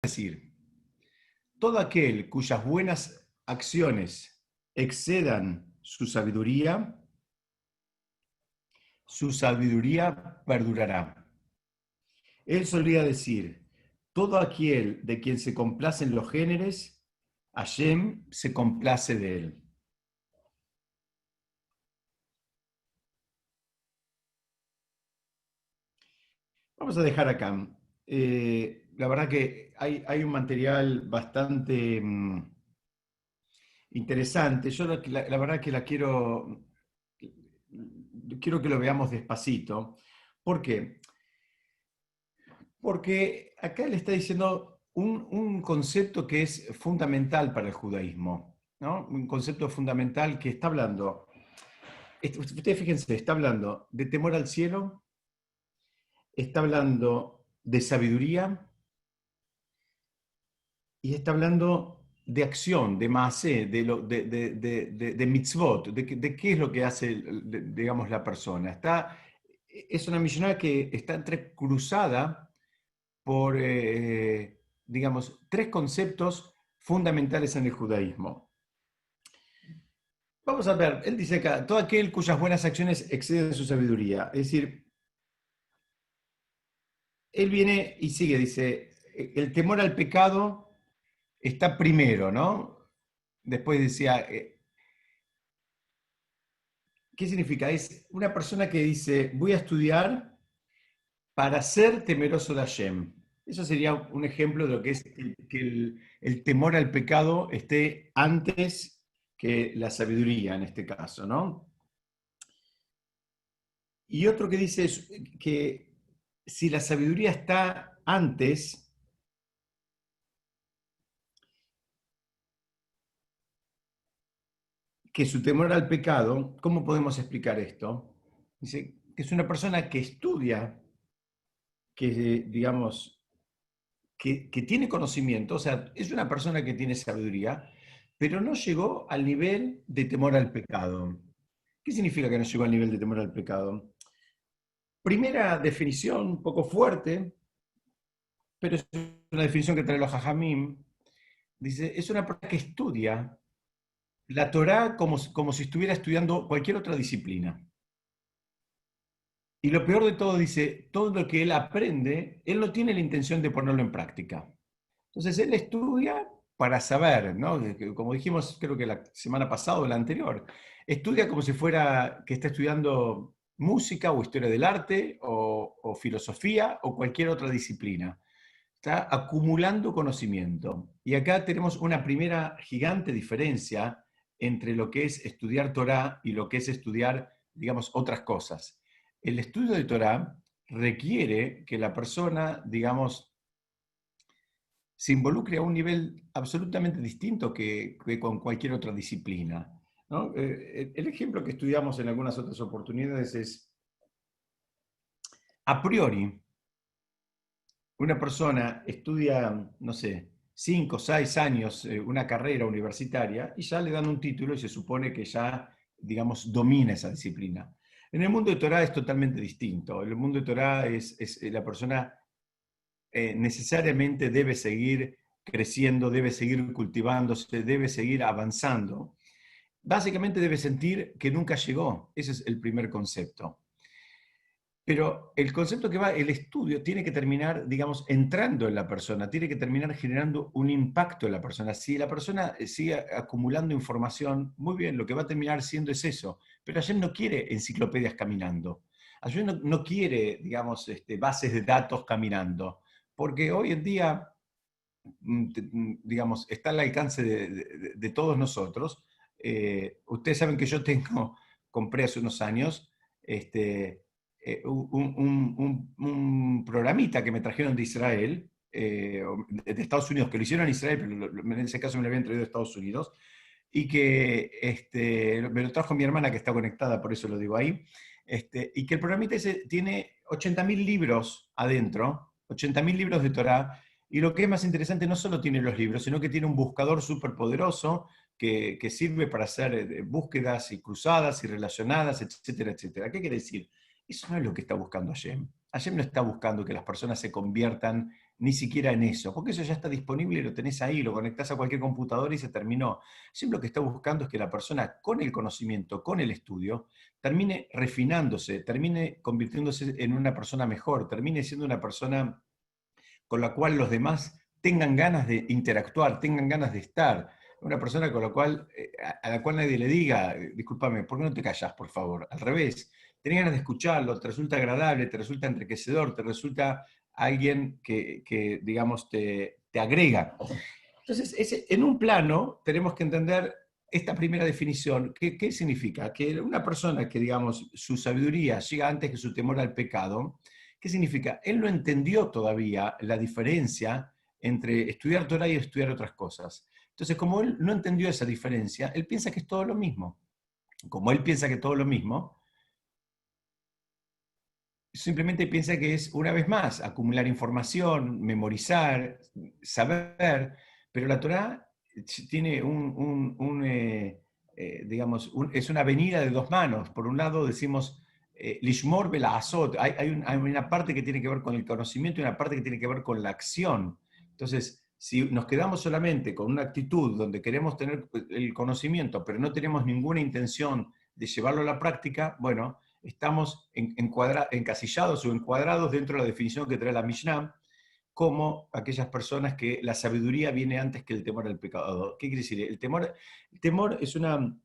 decir, todo aquel cuyas buenas acciones excedan su sabiduría perdurará. Él solía decir, todo aquel de quien se complacen los géneros, Hashem se complace de él. Vamos a dejar acá. La verdad que hay un material bastante interesante. Yo la verdad que quiero que lo veamos despacito. ¿Por qué? Porque acá le está diciendo un concepto que es fundamental para el judaísmo, ¿no? Un concepto fundamental que está hablando, ustedes fíjense, está hablando de temor al cielo, está hablando de sabiduría y está hablando de acción, de maasé, de mitzvot, de qué es lo que hace, digamos, la persona. Es una misionera que está entrecruzada por, digamos, tres conceptos fundamentales en el judaísmo. Vamos a ver, él dice acá, todo aquel cuyas buenas acciones exceden su sabiduría. Es decir, él viene y sigue, dice, el temor al pecado está primero, ¿no? Después decía, ¿qué significa? Es una persona que dice, voy a estudiar para ser temeroso de Hashem. Eso sería un ejemplo de lo que es que el temor al pecado esté antes que la sabiduría en este caso, ¿no? Y otro que dice es que si la sabiduría está antes, que su temor al pecado, ¿cómo podemos explicar esto? Dice que es una persona que estudia, que digamos, que tiene conocimiento, o sea, es una persona que tiene sabiduría, pero no llegó al nivel de temor al pecado. ¿Qué significa que no llegó al nivel de temor al pecado? Primera definición, un poco fuerte, pero es una definición que trae los Jajamim. Dice, es una persona que estudia la Torá como si estuviera estudiando cualquier otra disciplina. Y lo peor de todo, dice, todo lo que él aprende, él no tiene la intención de ponerlo en práctica. Entonces él estudia para saber, ¿no? Como dijimos, creo que la semana pasada o la anterior, estudia como si fuera que está estudiando música o historia del arte o filosofía o cualquier otra disciplina. Está acumulando conocimiento. Y acá tenemos una primera gigante diferencia entre lo que es estudiar Torah y lo que es estudiar, digamos, otras cosas. El estudio de Torah requiere que la persona, digamos, se involucre a un nivel absolutamente distinto que con cualquier otra disciplina, ¿no? El ejemplo que estudiamos en algunas otras oportunidades es, a priori, una persona estudia, no sé, 5 o 6 años una carrera universitaria y ya le dan un título y se supone que ya, digamos, domina esa disciplina. En el mundo de Torah es totalmente distinto. En el mundo de Torah es la persona necesariamente debe seguir creciendo, debe seguir cultivándose, debe seguir avanzando. Básicamente debe sentir que nunca llegó. Ese es el primer concepto. Pero el concepto que va, el estudio tiene que terminar, digamos, entrando en la persona, tiene que terminar generando un impacto en la persona. Si la persona sigue acumulando información, muy bien, lo que va a terminar siendo es eso. Pero ayer no quiere enciclopedias caminando. Ayer no quiere, digamos, bases de datos caminando. Porque hoy en día, digamos, está al alcance de todos nosotros. Ustedes saben que yo compré hace unos años, un programita que me trajeron de Israel, de Estados Unidos, que lo hicieron en Israel, pero en ese caso me lo habían traído de Estados Unidos, y que me lo trajo mi hermana que está conectada, por eso lo digo ahí, y que el programita ese tiene 80.000 libros adentro, 80.000 libros de Torah, y lo que es más interesante, no solo tiene los libros, sino que tiene un buscador súper poderoso que sirve para hacer búsquedas y cruzadas y relacionadas, etcétera, etcétera. ¿Qué quiere decir? Eso no es lo que está buscando Hashem. Hashem no está buscando que las personas se conviertan ni siquiera en eso, porque eso ya está disponible y lo tenés ahí, lo conectás a cualquier computadora y se terminó. Siempre lo que está buscando es que la persona con el conocimiento, con el estudio, termine refinándose, termine convirtiéndose en una persona mejor, termine siendo una persona con la cual los demás tengan ganas de interactuar, tengan ganas de estar. Una persona con la cual, a la cual nadie le diga, discúlpame, ¿por qué no te callas, por favor? Al revés, tenés ganas de escucharlo, te resulta agradable, te resulta enriquecedor, te resulta alguien que digamos, te agrega. Entonces, en un plano tenemos que entender esta primera definición. ¿Qué significa? Que una persona que, digamos, su sabiduría llega antes que su temor al pecado, ¿qué significa? Él no entendió todavía la diferencia entre estudiar Torah y estudiar otras cosas. Entonces, como él no entendió esa diferencia, él piensa que es todo lo mismo. Como él piensa que es todo lo mismo, simplemente piensa que es, una vez más, acumular información, memorizar, saber, pero la Torá tiene digamos, es una avenida de dos manos. Por un lado decimos, Lishmor Belazot, hay una parte que tiene que ver con el conocimiento y una parte que tiene que ver con la acción. Entonces, si nos quedamos solamente con una actitud donde queremos tener el conocimiento, pero no tenemos ninguna intención de llevarlo a la práctica, bueno, estamos encasillados o encuadrados dentro de la definición que trae la Mishnah, como aquellas personas que la sabiduría viene antes que el temor al pecado. ¿Qué quiere decir? El temor es una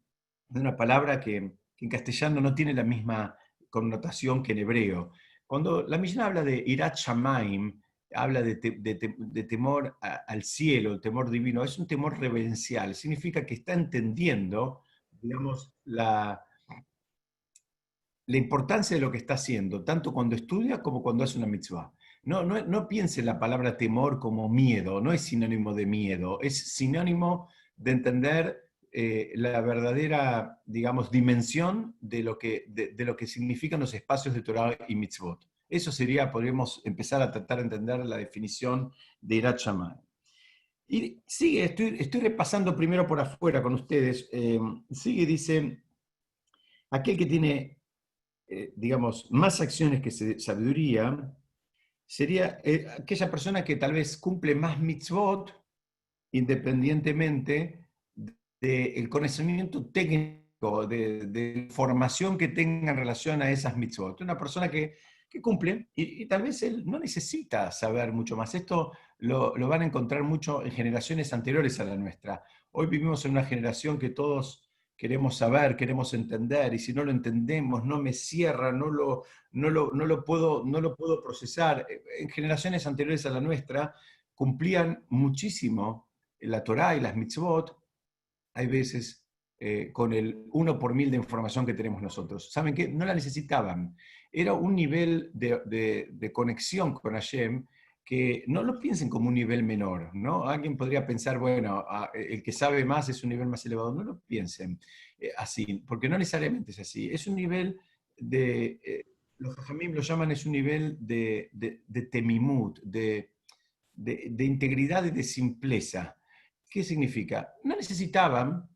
palabra que en castellano no tiene la misma connotación que en hebreo. Cuando la Mishnah habla de Irat Shamaim, habla de temor al cielo, el temor divino, es un temor reverencial, significa que está entendiendo, digamos, la importancia de lo que está haciendo, tanto cuando estudia como cuando hace una mitzvah. No piense la palabra temor como miedo, no es sinónimo de miedo, es sinónimo de entender la verdadera, digamos, dimensión de lo que significan los espacios de Torah y mitzvot. Eso sería, podríamos empezar a tratar de entender la definición de Irat Shammai. Y sigue, estoy repasando primero por afuera con ustedes, sigue, dice, aquel que tiene digamos, más acciones que sabiduría, sería aquella persona que tal vez cumple más mitzvot independientemente del conocimiento técnico, de formación que tenga en relación a esas mitzvot. Una persona que cumple y tal vez él no necesita saber mucho más. Esto lo van a encontrar mucho en generaciones anteriores a la nuestra. Hoy vivimos en una generación que todos queremos saber, queremos entender, y si no lo entendemos, no me cierra, no lo puedo procesar. En generaciones anteriores a la nuestra cumplían muchísimo la Torá y las mitzvot, hay veces con el 1 por 1000 de información que tenemos nosotros. ¿Saben qué? No la necesitaban. Era un nivel de conexión con Hashem que no lo piensen como un nivel menor, ¿no? Alguien podría pensar, bueno, el que sabe más es un nivel más elevado. No lo piensen así, porque no necesariamente es así. Es un nivel los Jajamim lo llaman, es un nivel de temimut, de integridad y de simpleza. ¿Qué significa? No necesitaban,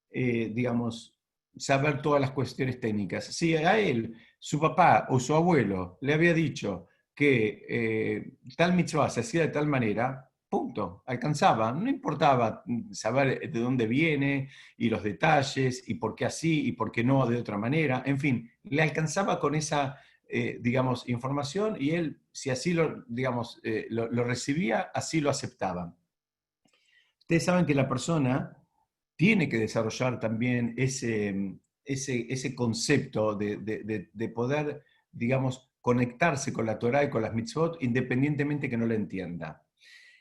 digamos, saber todas las cuestiones técnicas. Si a él, su papá o su abuelo le había dicho que tal mitzvah se hacía de tal manera, punto, alcanzaba. No importaba saber de dónde viene y los detalles y por qué así y por qué no de otra manera. En fin, le alcanzaba con esa, digamos, información y él, si así lo, digamos, lo recibía, así lo aceptaba. Ustedes saben que la persona tiene que desarrollar también ese concepto de poder, digamos, conectarse con la Torah y con las mitzvot independientemente que no la entienda.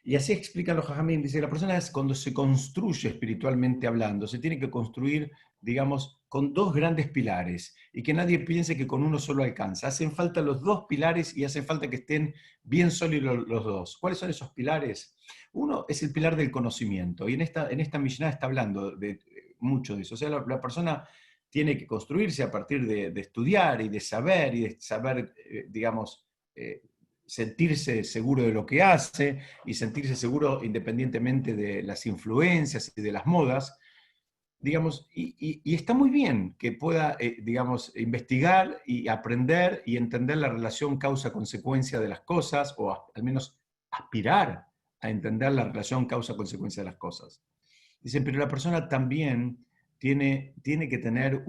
Y así explican los Jajamim, dice, la persona es cuando se construye espiritualmente hablando, se tiene que construir, digamos, con dos grandes pilares, y que nadie piense que con uno solo alcanza. Hacen falta los dos pilares y hacen falta que estén bien sólidos los dos. ¿Cuáles son esos pilares? Uno es el pilar del conocimiento, y en esta Mishnah está hablando de mucho de eso. O sea, la persona tiene que construirse a partir de estudiar y de saber, digamos, sentirse seguro de lo que hace y sentirse seguro independientemente de las influencias y de las modas, digamos, y está muy bien que pueda, digamos, investigar y aprender y entender la relación causa-consecuencia de las cosas, o al menos aspirar a entender la relación causa-consecuencia de las cosas. Dicen, pero la persona también tiene que tener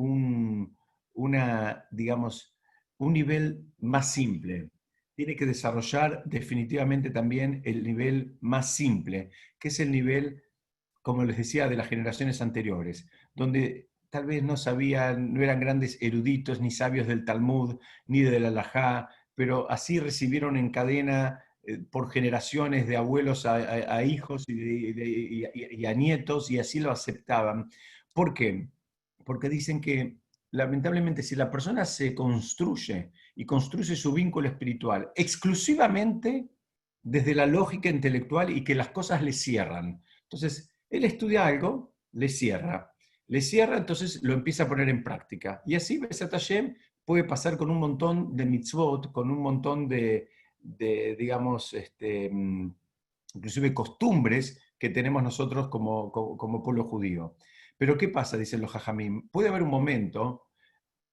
digamos, un nivel más simple. Tiene que desarrollar definitivamente también el nivel más simple, que es el nivel, como les decía, de las generaciones anteriores, donde tal vez no sabían, no eran grandes eruditos ni sabios del Talmud, ni del Halajá, pero así recibieron en cadena por generaciones de abuelos a hijos y a nietos, y así lo aceptaban. ¿Por qué? Porque dicen que lamentablemente si la persona se construye y construye su vínculo espiritual exclusivamente desde la lógica intelectual y que las cosas le cierran. Entonces, él estudia algo, le cierra, entonces lo empieza a poner en práctica. Y así, Besat Hashem, puede pasar con un montón de mitzvot, con un montón digamos, inclusive costumbres que tenemos nosotros como pueblo judío. Pero ¿qué pasa? Dicen los jajamim. Puede haber un momento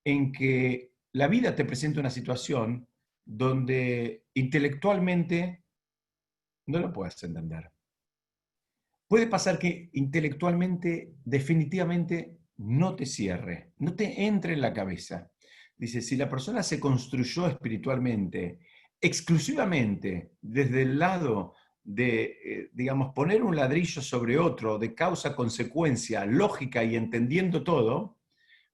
en que la vida te presenta una situación donde intelectualmente no lo puedes entender. Puede pasar que intelectualmente definitivamente no te cierre, no te entre en la cabeza. Dice, si la persona se construyó espiritualmente exclusivamente desde el lado de, digamos, poner un ladrillo sobre otro, de causa-consecuencia, lógica y entendiendo todo,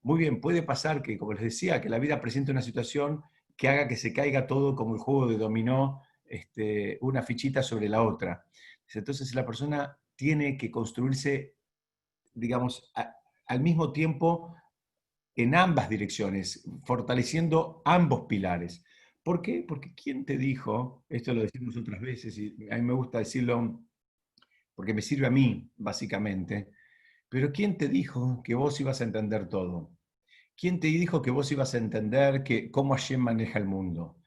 muy bien, puede pasar que, como les decía, que la vida presente una situación que haga que se caiga todo como el juego de dominó, una fichita sobre la otra. Entonces la persona tiene que construirse, digamos, al mismo tiempo en ambas direcciones, fortaleciendo ambos pilares. ¿Por qué? Porque ¿quién te dijo? Esto lo decimos otras veces y a mí me gusta decirlo porque me sirve a mí, básicamente. Pero ¿quién te dijo que vos ibas a entender todo? ¿Quién te dijo que vos ibas a entender cómo Hashem maneja el mundo?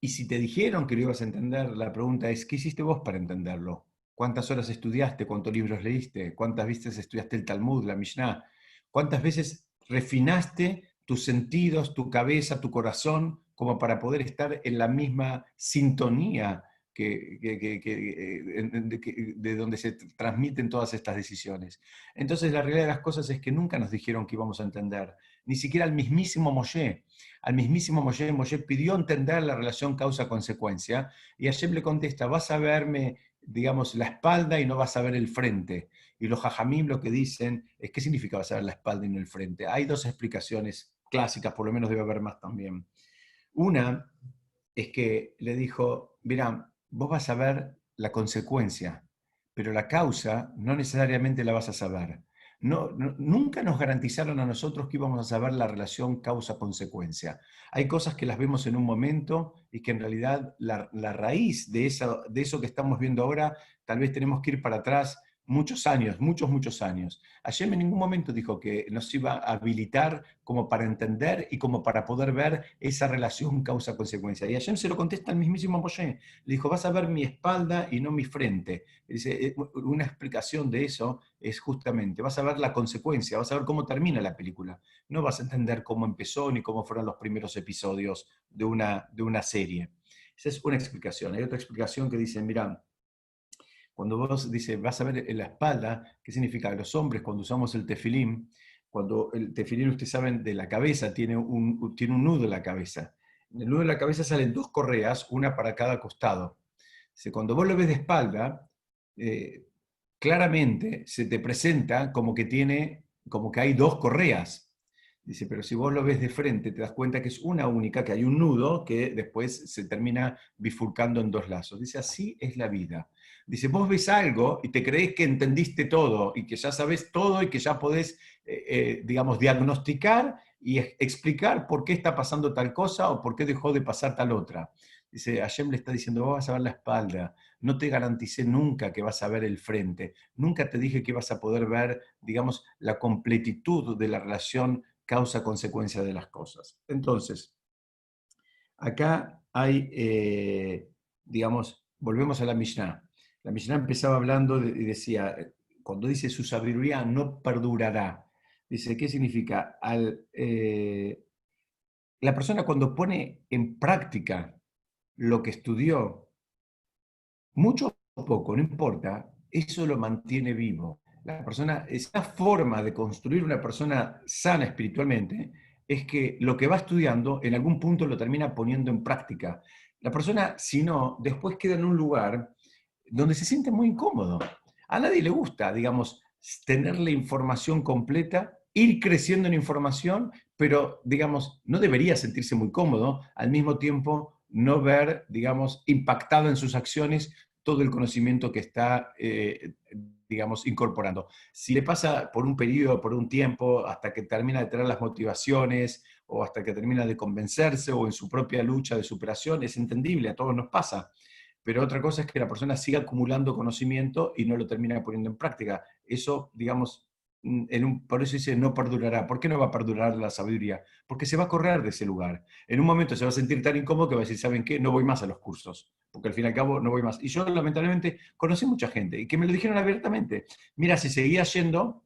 Y si te dijeron que lo ibas a entender, la pregunta es, ¿qué hiciste vos para entenderlo? ¿Cuántas horas estudiaste? ¿Cuántos libros leíste? ¿Cuántas veces estudiaste el Talmud, la Mishnah? ¿Cuántas veces refinaste tus sentidos, tu cabeza, tu corazón, como para poder estar en la misma sintonía de donde se transmiten todas estas decisiones? Entonces, la realidad de las cosas es que nunca nos dijeron que íbamos a entender, ni siquiera al mismísimo Moshe. Al mismísimo Moshe, Moshe pidió entender la relación causa-consecuencia, y Hashem le contesta, vas a verme, digamos, la espalda y no vas a ver el frente. Y los jajamim lo que dicen es, ¿qué significa vas a ver la espalda y no el frente? Hay dos explicaciones clásicas, por lo menos debe haber más también. Una es que le dijo, mira, vos vas a ver la consecuencia, pero la causa no necesariamente la vas a saber. Nunca nos garantizaron a nosotros que íbamos a saber la relación causa-consecuencia. Hay cosas que las vemos en un momento y que en realidad la raíz de eso que estamos viendo ahora, tal vez tenemos que ir para atrás muchos años, muchos años. Hashem en ningún momento dijo que nos iba a habilitar como para entender y como para poder ver esa relación causa-consecuencia. Y Hashem se lo contesta al mismísimo Moshe. Le dijo, vas a ver mi espalda y no mi frente. Dice, una explicación de eso es justamente, vas a ver la consecuencia, vas a ver cómo termina la película. No vas a entender cómo empezó ni cómo fueron los primeros episodios de una serie. Esa es una explicación. Hay otra explicación que dice, mira, cuando vos dices, vas a ver en la espalda, ¿qué significa? Los hombres, cuando usamos el tefilín, cuando el tefilín, ustedes saben, de la cabeza, tiene un nudo en la cabeza. En el nudo de la cabeza salen dos correas, una para cada costado. Cuando vos lo ves de espalda, eh, claramente se te presenta como que hay dos correas. Dice, pero si vos lo ves de frente, te das cuenta que es una única, que hay un nudo que después se termina bifurcando en dos lazos. Dice, así es la vida. Dice, vos ves algo y te crees que entendiste todo y que ya sabes todo y que ya podés, digamos, diagnosticar y explicar por qué está pasando tal cosa o por qué dejó de pasar tal otra. Dice, Hashem le está diciendo, vos vas a ver la espalda, no te garanticé nunca que vas a ver el frente, nunca te dije que vas a poder ver, digamos, la completitud de la relación causa-consecuencia de las cosas. Entonces, acá hay, digamos, volvemos a la Mishnah. La Mishnah empezaba hablando y decía, cuando dice su sabiduría no perdurará, dice, ¿qué significa? La persona cuando pone en práctica lo que estudió, mucho o poco, no importa, eso lo mantiene vivo. La persona, esa forma de construir una persona sana espiritualmente es que lo que va estudiando en algún punto lo termina poniendo en práctica. La persona, si no, después queda en un lugar donde se siente muy incómodo. A nadie le gusta, digamos, tener la información completa, ir creciendo en información, pero, digamos, no debería sentirse muy cómodo, al mismo tiempo no ver, digamos, impactado en sus acciones todo el conocimiento que está, digamos, incorporando. Si le pasa por un periodo, por un tiempo, hasta que termina de tener las motivaciones, o hasta que termina de convencerse, o en su propia lucha de superación, es entendible, a todos nos pasa. Pero otra cosa es que la persona siga acumulando conocimiento y no lo termina poniendo en práctica. Eso, digamos, por eso dice no perdurará. ¿Por qué no va a perdurar la sabiduría? Porque se va a correr de ese lugar. En un momento se va a sentir tan incómodo que va a decir, ¿saben qué? No voy más a los cursos, porque al fin y al cabo no voy más. Y yo lamentablemente conocí mucha gente y que me lo dijeron abiertamente. Mira, si seguía yendo,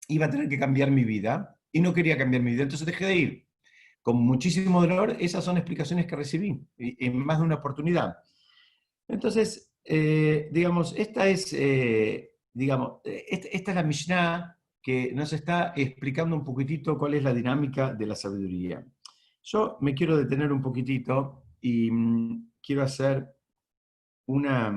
iba a tener que cambiar mi vida y no quería cambiar mi vida, entonces dejé de ir. Con muchísimo dolor, esas son explicaciones que recibí en más de una oportunidad. Entonces, digamos, esta es la Mishnah que nos está explicando un poquitito cuál es la dinámica de la sabiduría. Yo me quiero detener un poquitito y quiero hacer una,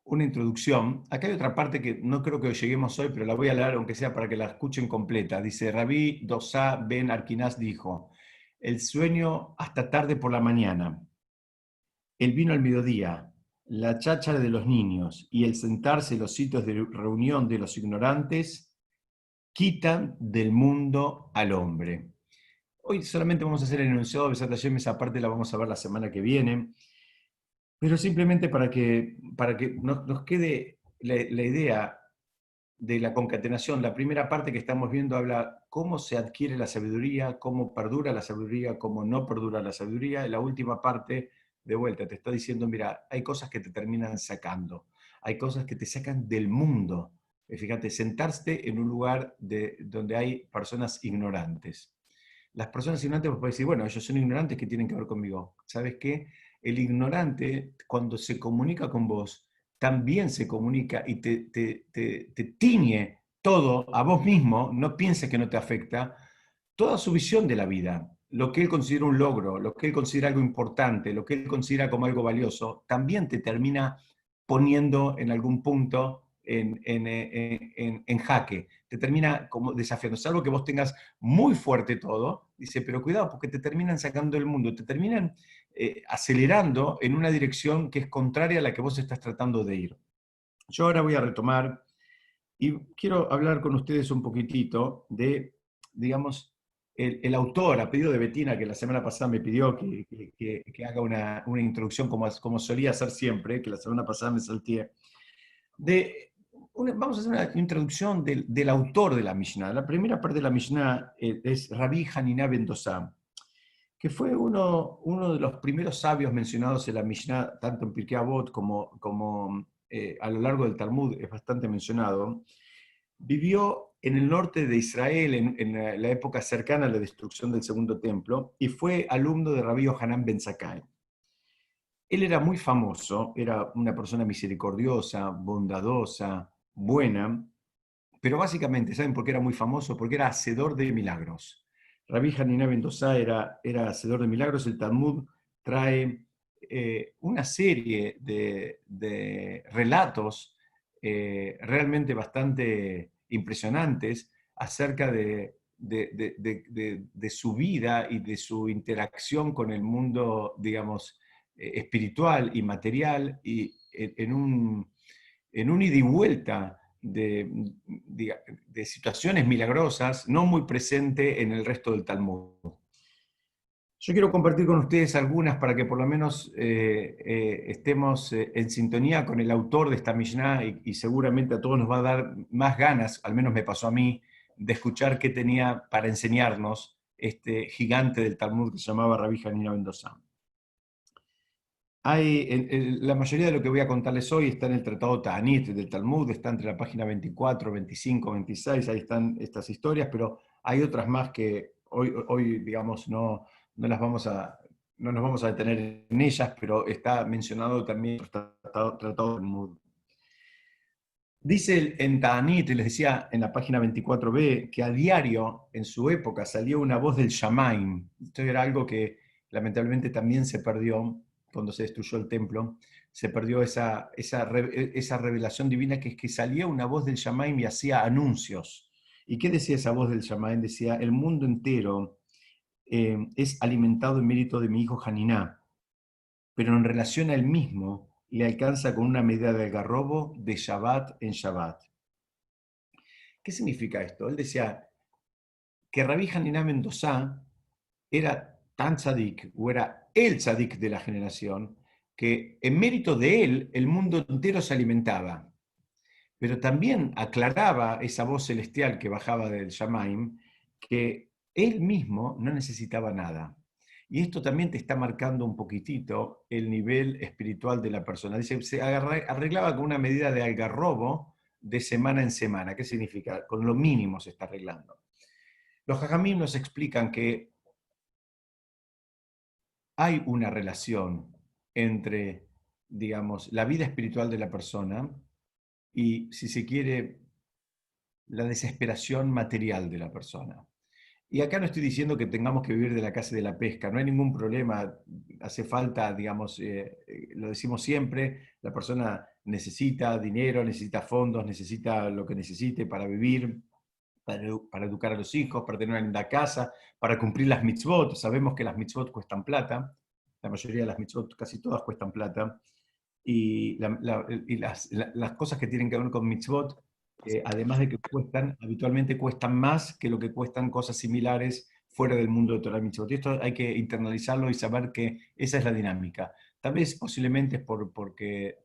una introducción. Acá hay otra parte que no creo que lleguemos hoy, pero la voy a leer aunque sea para que la escuchen completa. Dice, Rabí Dosá ben Arkinás dijo, el sueño hasta tarde por la mañana, el vino al mediodía, la cháchara de los niños y el sentarse en los sitios de reunión de los ignorantes quitan del mundo al hombre. Hoy solamente vamos a hacer el enunciado de Besat Hashem, esa parte la vamos a ver la semana que viene, pero simplemente para que nos quede la idea de la concatenación. La primera parte que estamos viendo habla cómo se adquiere la sabiduría, cómo perdura la sabiduría, cómo no perdura la sabiduría. Y la última parte, de vuelta, te está diciendo, mira, hay cosas que te terminan sacando, hay cosas que te sacan del mundo. Fíjate, sentarte en un lugar donde hay personas ignorantes. Las personas ignorantes, vos podés decir, bueno, ellos son ignorantes, ¿qué tienen que ver conmigo? ¿Sabes qué? El ignorante, cuando se comunica con vos, también se comunica y te tiñe todo a vos mismo, no pienses que no te afecta, toda su visión de la vida, lo que él considera un logro, lo que él considera algo importante, lo que él considera como algo valioso, también te termina poniendo en algún punto en jaque, te termina como desafiando, salvo que vos tengas muy fuerte todo, dice, pero cuidado, porque te terminan sacando del mundo, te terminan acelerando en una dirección que es contraria a la que vos estás tratando de ir. Yo ahora voy a retomar y quiero hablar con ustedes un poquitito de, digamos, el autor, a pedido de Betina, que la semana pasada me pidió que haga una introducción como solía hacer siempre, que la semana pasada me salté, vamos a hacer una introducción del autor de la Mishnah. La primera parte de la Mishnah es Rabbi Hanina ben Dosa, que fue uno de los primeros sabios mencionados en la Mishnah, tanto en Pirkei Avot como a lo largo del Talmud, es bastante mencionado. Vivió en el norte de Israel en la época cercana a la destrucción del Segundo Templo y fue alumno de Rabbi Yohanan ben Zakkai. Él era muy famoso, era una persona misericordiosa, bondadosa, buena, pero básicamente, ¿saben por qué era muy famoso? Porque era hacedor de milagros. Rabbi Hanina ben Dosa era hacedor de milagros. El Talmud trae una serie de relatos realmente bastante impresionantes acerca de su vida y de su interacción con el mundo, digamos, espiritual y material, y en un ida y vuelta de situaciones milagrosas, no muy presente en el resto del Talmud. Yo quiero compartir con ustedes algunas para que por lo menos estemos en sintonía con el autor de esta Mishnah y seguramente a todos nos va a dar más ganas, al menos me pasó a mí, de escuchar qué tenía para enseñarnos este gigante del Talmud que se llamaba Rabbi Hanina ben Dosa. La mayoría de lo que voy a contarles hoy está en el Tratado Ta'anit del Talmud, está entre la página 24, 25, 26, ahí están estas historias, pero hay otras más que hoy digamos, no las vamos a no nos vamos a detener en ellas, pero está mencionado también en el Tratado del Talmud. Dice en Ta'anit, les decía en la página 24b, que a diario en su época salía una voz del Shamaim. Esto era algo que lamentablemente también se perdió cuando se destruyó el templo. Se perdió esa revelación divina, que es que salía una voz del Shamaim y hacía anuncios. ¿Y qué decía esa voz del Shamaim? Decía: el mundo entero es alimentado en mérito de mi hijo Haniná, pero en relación a él mismo le alcanza con una medida de algarrobo de Shabbat en Shabbat. ¿Qué significa esto? Él decía que Rabí Haniná Mendoza era tan tzadik, o era el tzadik de la generación, que en mérito de él el mundo entero se alimentaba. Pero también aclaraba esa voz celestial que bajaba del Shamaim, que él mismo no necesitaba nada. Y esto también te está marcando un poquitito el nivel espiritual de la persona. Dice, se arreglaba con una medida de algarrobo de semana en semana. ¿Qué significa? Con lo mínimo se está arreglando. Los jajamim nos explican que hay una relación entre, digamos, la vida espiritual de la persona y, si se quiere, la desesperación material de la persona. Y acá no estoy diciendo que tengamos que vivir de la caza y de la pesca, no hay ningún problema, hace falta, digamos, lo decimos siempre, la persona necesita dinero, necesita fondos, necesita lo que necesite para vivir, para educar a los hijos, para tener una linda casa, para cumplir las mitzvot. Sabemos que las mitzvot cuestan plata, la mayoría de las mitzvot, casi todas cuestan plata, y, las cosas que tienen que ver con mitzvot, además de que cuestan, habitualmente cuestan más que lo que cuestan cosas similares fuera del mundo de Torah Mitzvot. Y esto hay que internalizarlo y saber que esa es la dinámica. Tal vez posiblemente es porque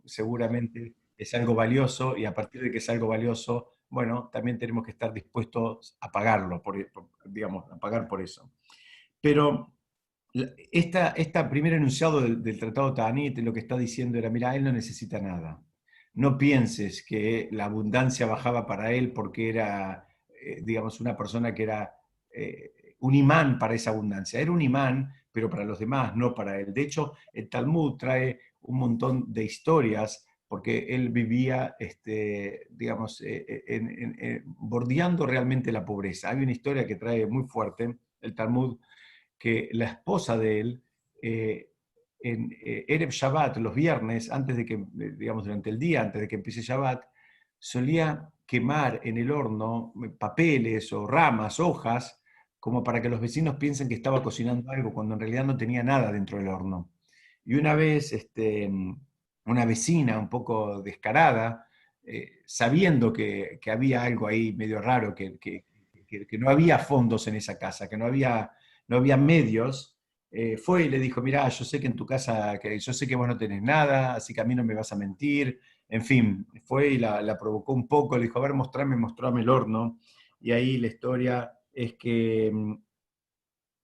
seguramente es algo valioso, y a partir de que es algo valioso, bueno, también tenemos que estar dispuestos a pagarlo, digamos, a pagar por eso. Pero esta primer enunciado del Tratado Ta'anit lo que está diciendo era: mira, él no necesita nada. No pienses que la abundancia bajaba para él porque era, digamos, una persona que era un imán para esa abundancia. Era un imán, pero para los demás, no para él. De hecho, el Talmud trae un montón de historias porque él vivía, digamos, bordeando realmente la pobreza. Hay una historia que trae muy fuerte el Talmud, que la esposa de él, en Erev Shabbat, los viernes, antes de que, digamos, durante el día, antes de que empiece Shabbat, solía quemar en el horno papeles o ramas, hojas, como para que los vecinos piensen que estaba cocinando algo, cuando en realidad no tenía nada dentro del horno. Y una vez, una vecina un poco descarada, sabiendo que había algo ahí medio raro, que no había fondos en esa casa, que no había medios, fue y le dijo: mirá, yo sé que en tu casa, yo sé que vos no tenés nada, así que a mí no me vas a mentir. En fin, fue y la provocó un poco, le dijo: a ver, mostrame el horno. Y ahí la historia es que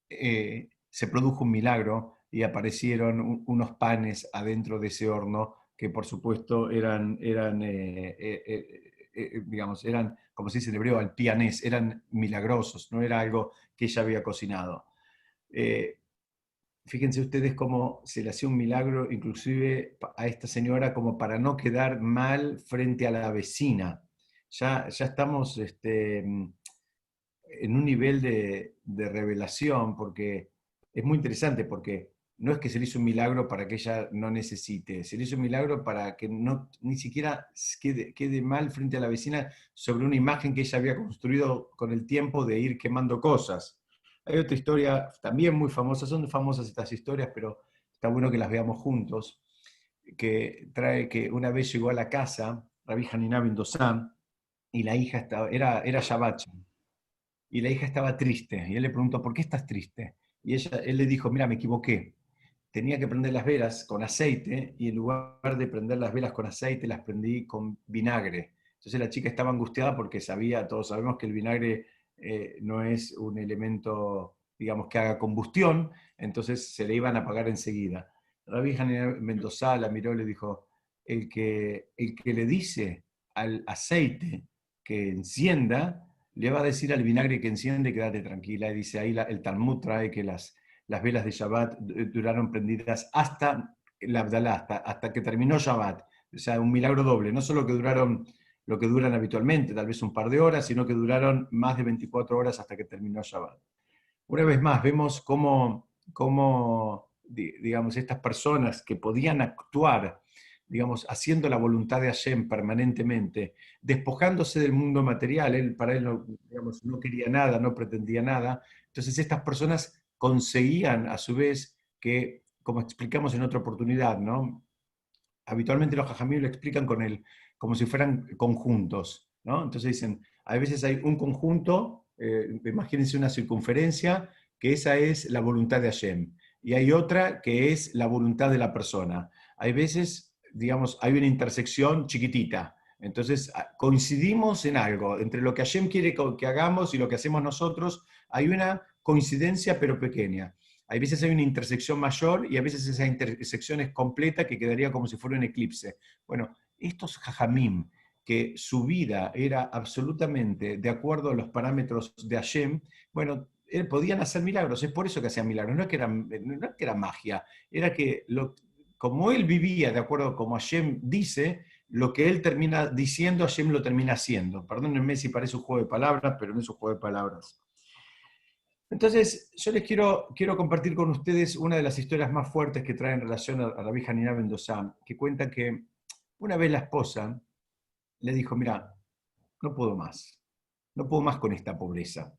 se produjo un milagro y aparecieron unos panes adentro de ese horno que, por supuesto, digamos, eran, como se dice en hebreo, al pianés, eran milagrosos, no era algo que ella había cocinado. Eh, Fíjense ustedes cómo se le hacía un milagro inclusive a esta señora, como para no quedar mal frente a la vecina. Ya estamos en un nivel de revelación, porque es muy interesante, porque no es que se le hizo un milagro para que ella no necesite, se le hizo un milagro para que no, ni siquiera quede mal frente a la vecina sobre una imagen que ella había construido con el tiempo de ir quemando cosas. Hay otra historia también muy famosa, son famosas estas historias, pero está bueno que las veamos juntos, que trae que una vez llegó a la casa Rabbi Hanina ben Dosan, y la hija era Shabbat, y la hija estaba triste, y él le preguntó: ¿por qué estás triste? Y él le dijo: mira, me equivoqué, tenía que prender las velas con aceite, y en lugar de prender las velas con aceite, las prendí con vinagre. Entonces la chica estaba angustiada porque todos sabemos que el vinagre no es un elemento, digamos, que haga combustión, entonces se le iban a apagar enseguida. Rabbi Hanina Mendoza la miró y le dijo: el que le dice al aceite que encienda, le va a decir al vinagre que enciende: quédate tranquila. Y dice ahí, el Talmud trae que las las velas de Shabbat duraron prendidas hasta el Abdalá, hasta que terminó Shabbat. O sea, un milagro doble. No solo que duraron lo que duran habitualmente, tal vez un par de horas, sino que duraron más de 24 horas hasta que terminó Shabbat. Una vez más, vemos cómo digamos, estas personas que podían actuar, digamos, haciendo la voluntad de Hashem permanentemente, despojándose del mundo material, para él no, digamos, no quería nada, no pretendía nada, entonces estas personas conseguían a su vez que, como explicamos en otra oportunidad, ¿no? Habitualmente los jajamim lo explican como si fueran conjuntos, ¿no? Entonces dicen, a veces hay un conjunto, imagínense una circunferencia, que esa es la voluntad de Hashem, y hay otra que es la voluntad de la persona. Hay veces, digamos, hay una intersección chiquitita, entonces coincidimos en algo, entre lo que Hashem quiere que hagamos y lo que hacemos nosotros, hay una coincidencia pero pequeña. Hay veces hay una intersección mayor y a veces esa intersección es completa que quedaría como si fuera un eclipse. Bueno, estos jajamim, que su vida era absolutamente de acuerdo a los parámetros de Hashem, bueno, podían hacer milagros, es por eso que hacían milagros, no es que era magia, era que como él vivía de acuerdo a como Hashem dice, lo que él termina diciendo, Hashem lo termina haciendo. Perdónenme si parece un juego de palabras, pero no es un juego de palabras. Entonces, yo les quiero compartir con ustedes una de las historias más fuertes que trae en relación a Rabbi Hanina ben Dosa, que cuenta que una vez la esposa le dijo, mira, no puedo más con esta pobreza.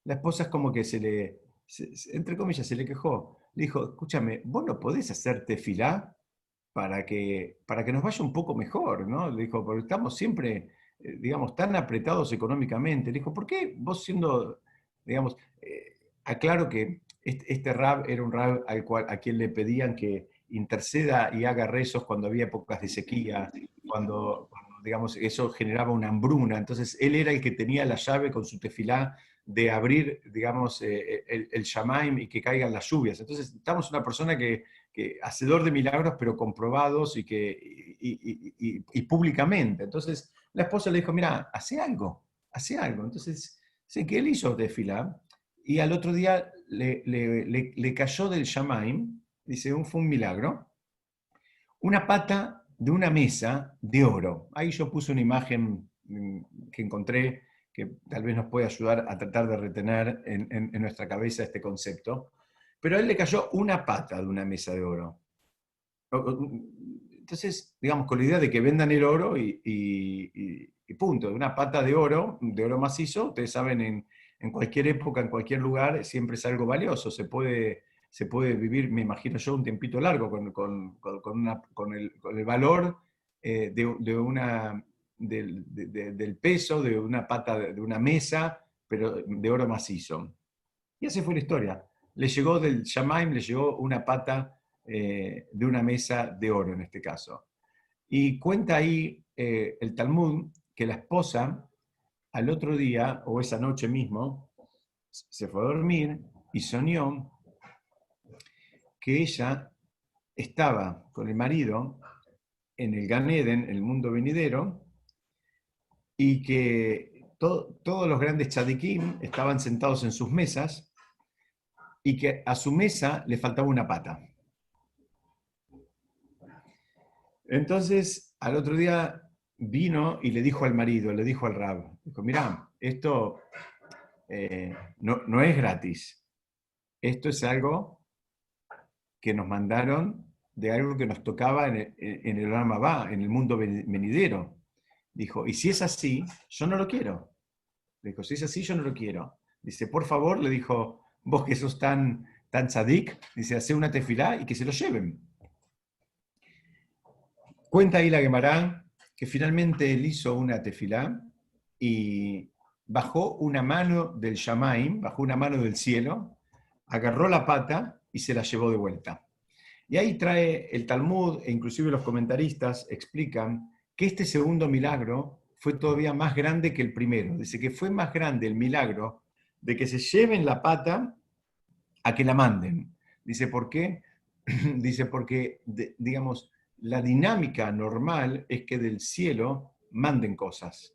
La esposa es como que entre comillas, se le quejó. Le dijo, escúchame, vos no podés hacer tefilá para que nos vaya un poco mejor, ¿no? Le dijo, porque estamos siempre, digamos, tan apretados económicamente. Le dijo, ¿por qué vos siendo, digamos, aclaro que este rab era un rab a quien le pedían que interceda y haga rezos cuando había épocas de sequía, digamos, eso generaba una hambruna. Entonces, él era el que tenía la llave con su tefilá de abrir, digamos, el Shamaim y que caigan las lluvias. Entonces, estamos una persona que hacedor de milagros, pero comprobados y públicamente. Entonces, la esposa le dijo, mira, hace algo, hace algo. Entonces, sé que él hizo tefilá, y al otro día le cayó del Shamaim, dice, fue un milagro, una pata de una mesa de oro. Ahí yo puse una imagen que encontré que tal vez nos puede ayudar a tratar de retener en nuestra cabeza este concepto. Pero a él le cayó una pata de una mesa de oro. Entonces, digamos, con la idea de que vendan el oro y punto, una pata de oro macizo, ustedes saben, en cualquier época, en cualquier lugar, siempre es algo valioso, se puede vivir, me imagino yo, un tiempito largo con el valor del peso de una pata de una mesa, pero de oro macizo. Y así fue la historia. Le llegó del Shamaim, le llegó una pata de una mesa de oro en este caso. Y cuenta ahí el Talmud que la esposa al otro día, o esa noche mismo, se fue a dormir y soñó que ella estaba con el marido en el Gan Eden, en el mundo venidero, y que todos los grandes tzadikim estaban sentados en sus mesas y que a su mesa le faltaba una pata. Entonces, al otro día vino y le dijo al marido, le dijo al rab, dijo, mirá, esto no es gratis, esto es algo que nos mandaron de algo que nos tocaba en el Olam Habá, en el mundo venidero. Dijo, y si es así, yo no lo quiero. Dijo, si es así, yo no lo quiero. Dice, por favor, le dijo, vos que sos tan tzadik, dice, hace una tefilá y que se lo lleven. Cuenta ahí la Gemara que finalmente él hizo una tefilá y bajó una mano del Shamaim, bajó una mano del cielo, agarró la pata y se la llevó de vuelta. Y ahí trae el Talmud, e inclusive los comentaristas explican que este segundo milagro fue todavía más grande que el primero. Dice que fue más grande el milagro de que se lleven la pata a que la manden. Dice, ¿por qué? Dice, porque, digamos, la dinámica normal es que del cielo manden cosas,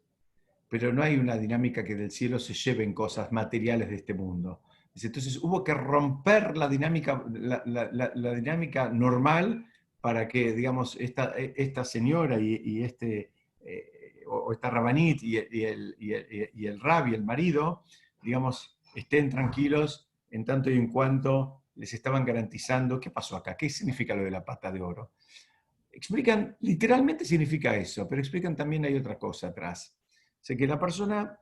pero no hay una dinámica que del cielo se lleven cosas materiales de este mundo. Dice, entonces hubo que romper la dinámica, la dinámica normal para que, digamos, esta señora y o esta rabanit y el rabbi, el marido, digamos, estén tranquilos en tanto y en cuanto les estaban garantizando qué pasó acá, qué significa lo de la pata de oro. Explican, literalmente significa eso, pero explican también hay otra cosa atrás. O sea, que la persona,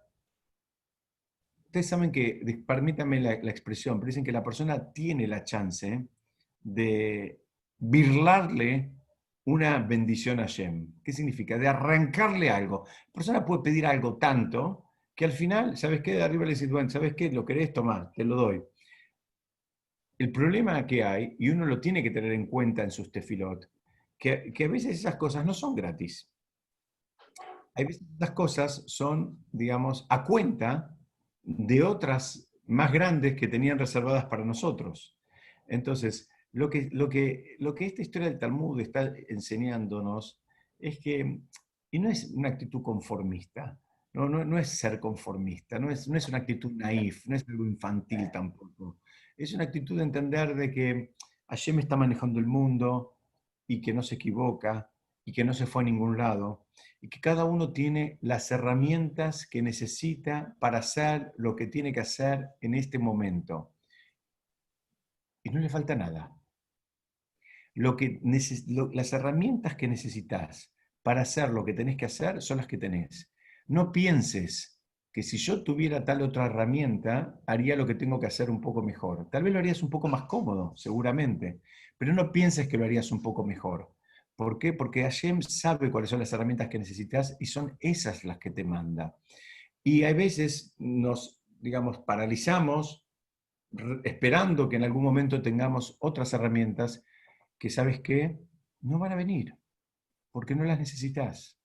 ustedes saben que, permítanme la expresión, pero dicen que la persona tiene la chance de birlarle una bendición a Shem. ¿Qué significa? De arrancarle algo. La persona puede pedir algo tanto que al final, ¿sabes qué? De arriba le dice, bueno, ¿sabes qué? ¿Lo querés tomar? Te lo doy. El problema que hay, y uno lo tiene que tener en cuenta en sus tefilot, que a veces esas cosas no son gratis. Hay veces las cosas son, digamos, a cuenta de otras más grandes que tenían reservadas para nosotros. Entonces, lo que esta historia del Talmud está enseñándonos es que, y no es una actitud conformista, no es ser conformista, no es una actitud naif, no es algo infantil tampoco. Es una actitud de entender de que Hashem está manejando el mundo y que no se equivoca y que no se fue a ningún lado y que cada uno tiene las herramientas que necesita para hacer lo que tiene que hacer en este momento. Y no le falta nada. Las herramientas que necesitas para hacer lo que tenés que hacer son las que tenés. No pienses que si yo tuviera tal otra herramienta, haría lo que tengo que hacer un poco mejor. Tal vez lo harías un poco más cómodo, seguramente, pero no pienses que lo harías un poco mejor. ¿Por qué? Porque Hashem sabe cuáles son las herramientas que necesitas y son esas las que te manda. Y a veces nos, digamos, paralizamos esperando que en algún momento tengamos otras herramientas que, ¿sabes qué? No van a venir, porque no las necesitas.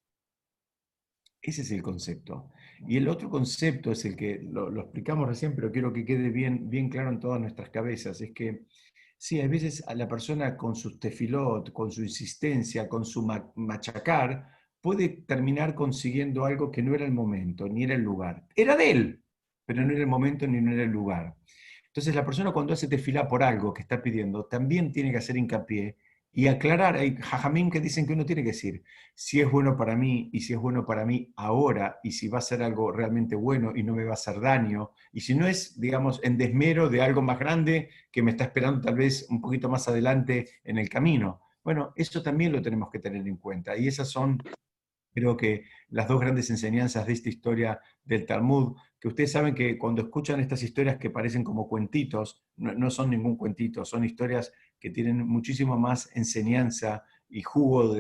Ese es el concepto. Y el otro concepto es el que lo explicamos recién, pero quiero que quede bien, bien claro en todas nuestras cabezas, es que sí, a veces a la persona con su tefilot, con su insistencia, con su machacar, puede terminar consiguiendo algo que no era el momento, ni era el lugar. Era de él, pero no era el momento ni no era el lugar. Entonces la persona cuando hace tefilá por algo que está pidiendo, también tiene que hacer hincapié y aclarar. Hay jajamim que dicen que uno tiene que decir si es bueno para mí y si es bueno para mí ahora y si va a ser algo realmente bueno y no me va a hacer daño y si no es, digamos, en desmero de algo más grande que me está esperando tal vez un poquito más adelante en el camino. Bueno, eso también lo tenemos que tener en cuenta y esas son, creo que, las dos grandes enseñanzas de esta historia del Talmud, que ustedes saben que cuando escuchan estas historias que parecen como cuentitos, no son ningún cuentito, son historias que tienen muchísimo más enseñanza y jugo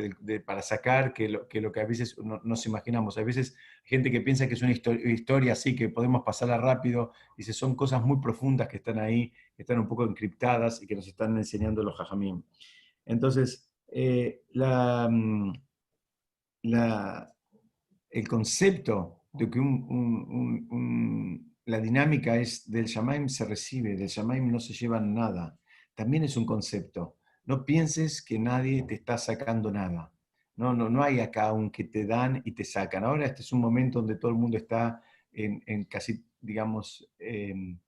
para sacar que lo que a veces no nos imaginamos. Hay veces gente que piensa que es una historia así, que podemos pasarla rápido, dice, son cosas muy profundas que están ahí, que están un poco encriptadas y que nos están enseñando los jajamim. Entonces, la, el concepto de que la dinámica es del Shamaim se recibe, del Shamaim no se lleva nada, también es un concepto. No pienses que nadie te está sacando nada. No hay acá un que te dan y te sacan. Ahora este es un momento donde todo el mundo está en casi, digamos, en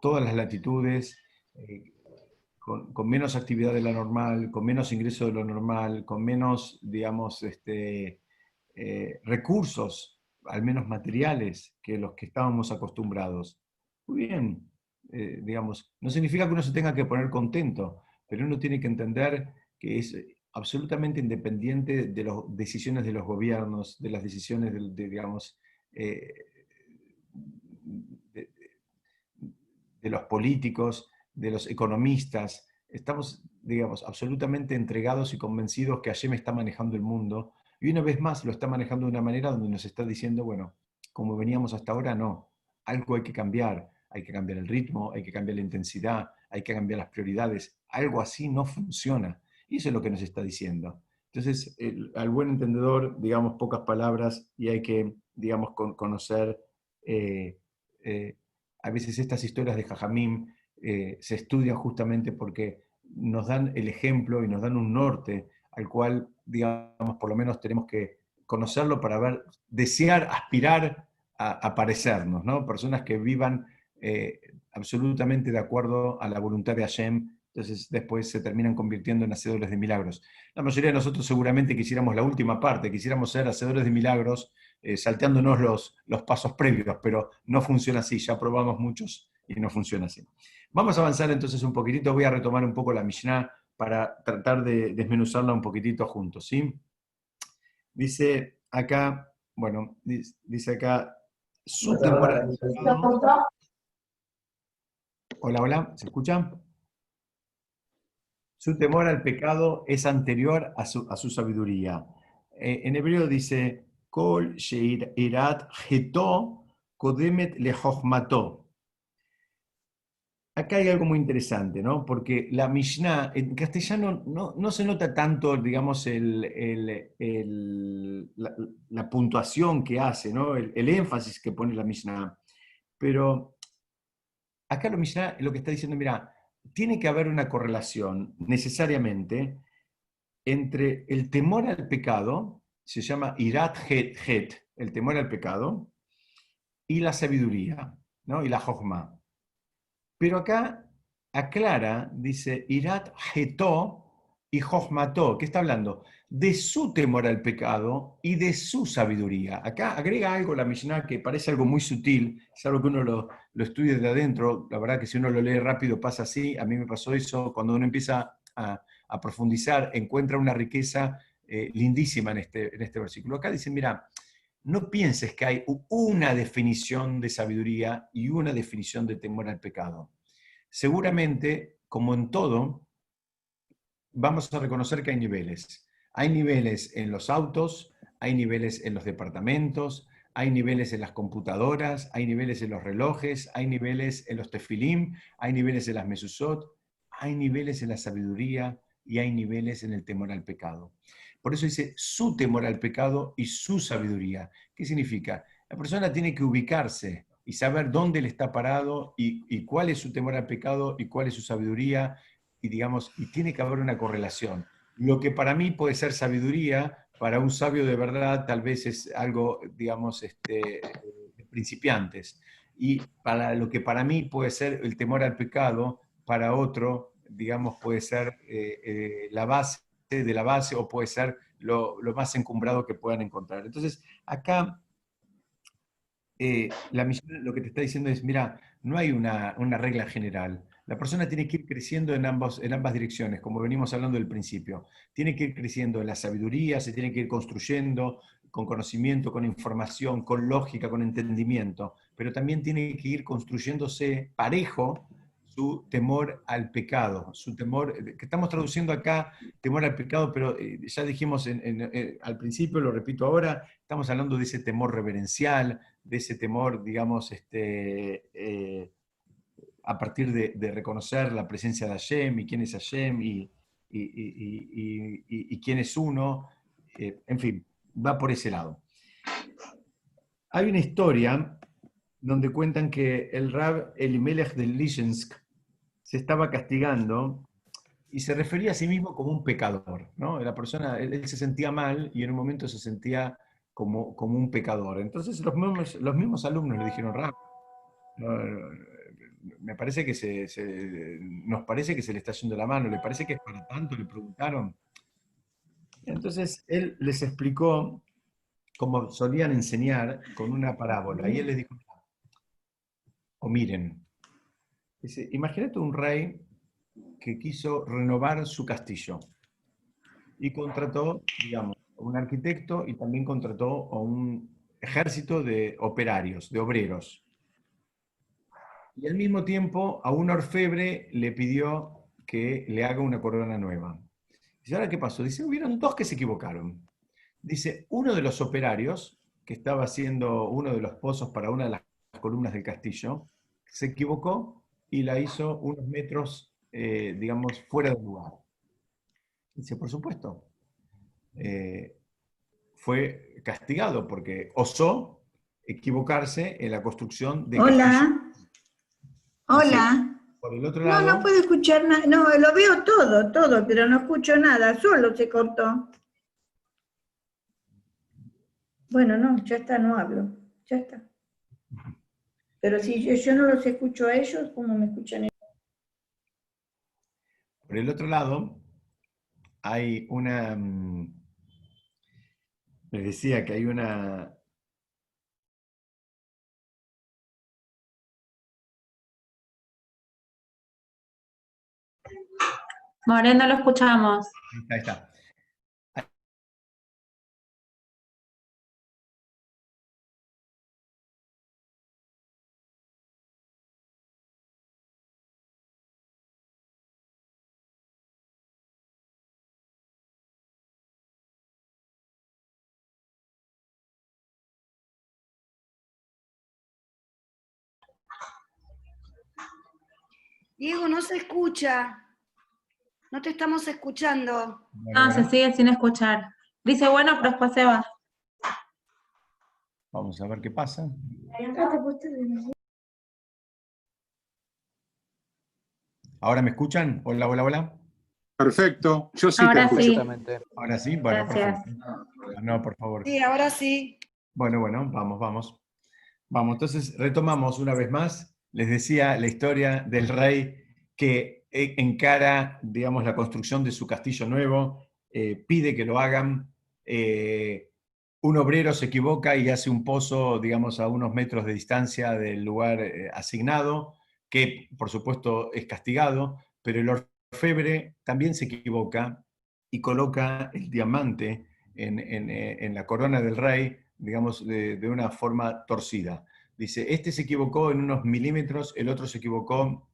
todas las latitudes, eh, con menos actividad de la normal, con menos ingreso de lo normal, con menos, digamos, recursos, al menos materiales, que los que estábamos acostumbrados. Muy bien, digamos, no significa que uno se tenga que poner contento, pero uno tiene que entender que es absolutamente independiente de las decisiones de los gobiernos, de las decisiones digamos, eh, de, de los políticos, de los economistas. Estamos, digamos, absolutamente entregados y convencidos que Hashem está manejando el mundo y una vez más lo está manejando de una manera donde nos está diciendo, bueno, como veníamos hasta ahora, no, algo hay que cambiar el ritmo, hay que cambiar la intensidad, hay que cambiar las prioridades, algo así no funciona. Y eso es lo que nos está diciendo. Entonces, al buen entendedor, digamos pocas palabras y hay que, digamos, conocer eh, eh, a veces estas historias de Jajamim se estudian justamente porque nos dan el ejemplo y nos dan un norte al cual, digamos, por lo menos tenemos que conocerlo para ver, desear, aspirar a parecernos, ¿no? Personas que vivan absolutamente de acuerdo a la voluntad de Hashem, entonces después se terminan convirtiendo en hacedores de milagros. La mayoría de nosotros seguramente quisiéramos la última parte, quisiéramos ser hacedores de milagros, salteándonos los pasos previos, pero no funciona así, ya probamos muchos y no funciona así. Vamos a avanzar entonces un poquitito, voy a retomar un poco la Mishnah para tratar de desmenuzarla un poquitito juntos, ¿sí? Dice acá, bueno, dice acá, su temor al pecado. Hola, hola, ¿se escucha? Su temor al pecado es anterior a su sabiduría. En hebreo dice, Kol sheirat heto kodemet lechochmato. Acá hay algo muy interesante, ¿no? Porque la Mishnah, en castellano no se nota tanto, digamos, la puntuación que hace, ¿no? El énfasis que pone la Mishnah. Pero acá la Mishnah lo que está diciendo, mira, tiene que haber una correlación necesariamente entre el temor al pecado, se llama irat het, el temor al pecado, y la sabiduría, ¿no? Y la jochma. Pero acá aclara, dice, Irat Jetó y Jochmató. ¿Qué está hablando? De su temor al pecado y de su sabiduría. Acá agrega algo la Mishnah que parece algo muy sutil, es algo que uno lo estudia de adentro. La verdad que si uno lo lee rápido pasa así. A mí me pasó eso. Cuando uno empieza a profundizar, encuentra una riqueza lindísima en este versículo. Acá dice, mira, no pienses que hay una definición de sabiduría y una definición de temor al pecado. Seguramente, como en todo, vamos a reconocer que hay niveles. Hay niveles en los autos, hay niveles en los departamentos, hay niveles en las computadoras, hay niveles en los relojes, hay niveles en los tefilim, hay niveles en las mesuzot, hay niveles en la sabiduría y hay niveles en el temor al pecado. Por eso dice su temor al pecado y su sabiduría. ¿Qué significa? La persona tiene que ubicarse y saber dónde él está parado y cuál es su temor al pecado y cuál es su sabiduría y digamos, y tiene que haber una correlación. Lo que para mí puede ser sabiduría, para un sabio de verdad tal vez es algo, digamos, de principiantes. Y para lo que para mí puede ser el temor al pecado, para otro, digamos, puede ser la base de la base o puede ser lo más encumbrado que puedan encontrar. Entonces, acá la misión lo que te está diciendo es, mira, no hay una regla general. La persona tiene que ir creciendo en ambas direcciones, como venimos hablando del principio. Tiene que ir creciendo en la sabiduría, se tiene que ir construyendo con conocimiento, con información, con lógica, con entendimiento, pero también tiene que ir construyéndose parejo su temor al pecado, su temor, que estamos traduciendo acá, temor al pecado, pero ya dijimos al principio, lo repito ahora, estamos hablando de ese temor reverencial, de ese temor, digamos, a partir de reconocer la presencia de Hashem y quién es Hashem y quién es uno, en fin, va por ese lado. Hay una historia donde cuentan que el Rab Elimelech de Lishensk se estaba castigando y se refería a sí mismo como un pecador, ¿no? La persona, él se sentía mal y en un momento se sentía como un pecador. Entonces los mismos alumnos le dijeron, Rab, me parece que nos parece que se le está yendo la mano, ¿le parece que es para tanto? Le preguntaron. Entonces él les explicó, como solían enseñar, con una parábola. Y él les dijo, o miren, dice, imagínate un rey que quiso renovar su castillo y contrató, digamos, a un arquitecto y también contrató a un ejército de operarios, de obreros. Y al mismo tiempo a un orfebre le pidió que le haga una corona nueva. Dice, ¿ahora qué pasó? Dice, hubieron dos que se equivocaron. Dice, uno de los operarios, que estaba haciendo uno de los pozos para una de las columnas del castillo, se equivocó y la hizo unos metros, digamos, fuera del lugar. Dice, por supuesto, eh, fue castigado porque osó equivocarse en la construcción de castillo. Hola, Dice, hola. por el otro No lado, puedo escuchar nada. No, lo veo todo, pero no escucho nada. Solo se cortó. Bueno, no, ya está, no hablo. Ya está. Pero si yo no los escucho a ellos, ¿cómo me escuchan ellos? Por el otro lado, hay una, les decía que hay una, Moreno, lo escuchamos. ahí está. Diego, no se escucha. No te estamos escuchando. Bueno, No, se bueno, sigue sin escuchar. Dice bueno, pero después se va. vamos a ver qué pasa. ¿Ahora me escuchan? Hola, hola, hola. Perfecto, yo sí te Ahora escucho. sí. Perfectamente. Ahora sí, bueno, Gracias. perfecto. No, por favor. Sí, ahora sí. Bueno, bueno, vamos, vamos. Vamos, entonces retomamos una vez más. Les decía la historia del rey que encara, digamos, la construcción de su castillo nuevo, pide que lo hagan. Un obrero se equivoca y hace un pozo, digamos, a unos metros de distancia del lugar asignado, que por supuesto es castigado, pero el orfebre también se equivoca y coloca el diamante en la corona del rey, digamos, de una forma torcida. Dice, este se equivocó en unos milímetros, el otro se equivocó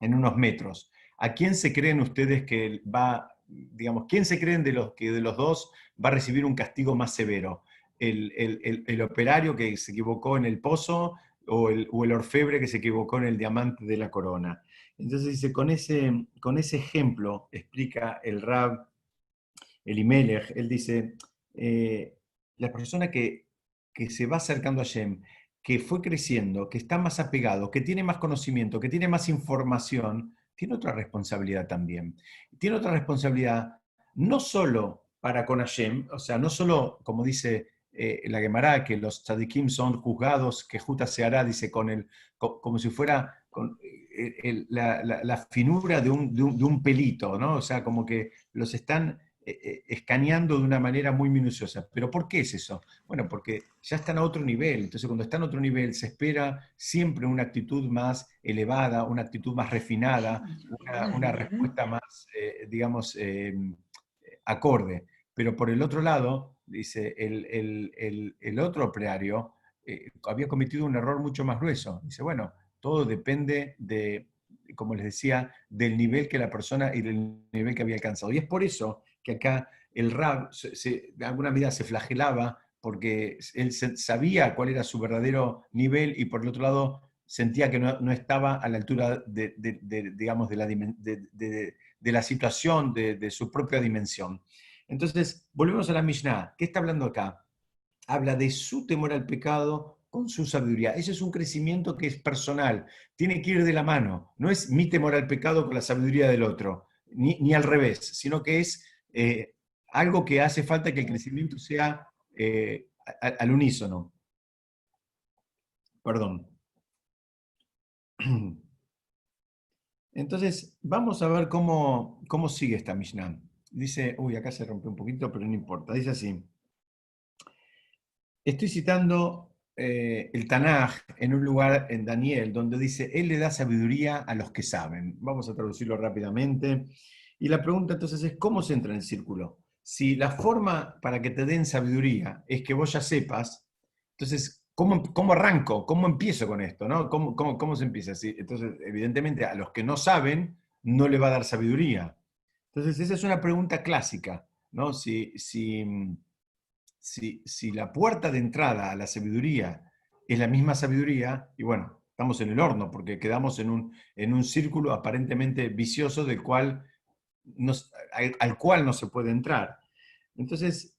en unos metros. ¿A quién se creen ustedes que va, digamos, quién se creen de los que de los dos va a recibir un castigo más severo? ¿El operario que se equivocó en el pozo o el orfebre que se equivocó en el diamante de la corona? Entonces dice, con ese ejemplo explica el Rab Elimelech, él dice, la persona que se va acercando a Shem, que fue creciendo, que está más apegado, que tiene más conocimiento, que tiene más información, tiene otra responsabilidad también. Tiene otra responsabilidad no solo para con Hashem, o sea, no solo, como dice la Gemara, que los tzadikim son juzgados, que Juta se hará, dice, como si fuera la finura de un pelito, ¿no? O sea, como que los están escaneando de una manera muy minuciosa. ¿Pero por qué es eso? Bueno, porque ya están a otro nivel. Entonces, cuando están a otro nivel, se espera siempre una actitud más elevada, una actitud más refinada, una respuesta más, digamos, acorde. Pero por el otro lado, dice, el otro operario había cometido un error mucho más grueso. Dice, bueno, todo depende de, como les decía, del nivel que la persona y del nivel que había alcanzado. Y es por eso que acá el Rab de alguna medida se flagelaba porque él sabía cuál era su verdadero nivel y por el otro lado sentía que no estaba a la altura digamos, de la situación, de su propia dimensión. Entonces, volvemos a la Mishnah. ¿Qué está hablando acá? Habla de su temor al pecado con su sabiduría. Ese es un crecimiento que es personal, tiene que ir de la mano. No es mi temor al pecado con la sabiduría del otro, ni al revés, sino que es algo que hace falta que el crecimiento sea al unísono. Perdón. Entonces, vamos a ver cómo sigue esta Mishnah. Dice, uy, acá se rompió un poquito, pero no importa. Dice así. Estoy citando el Tanaj en un lugar en Daniel, donde dice, Él le da sabiduría a los que saben. Vamos a traducirlo rápidamente. Y la pregunta entonces es, ¿cómo se entra en el círculo? Si la forma para que te den sabiduría es que vos ya sepas, entonces, ¿cómo arranco? ¿Cómo empiezo con esto? ¿No? ¿Cómo se empieza? Entonces, evidentemente, a los que no saben, no le va a dar sabiduría. Entonces, esa es una pregunta clásica, ¿no? Si la puerta de entrada a la sabiduría es la misma sabiduría, y bueno, estamos en el horno, porque quedamos en un círculo aparentemente vicioso al cual no se puede entrar. Entonces,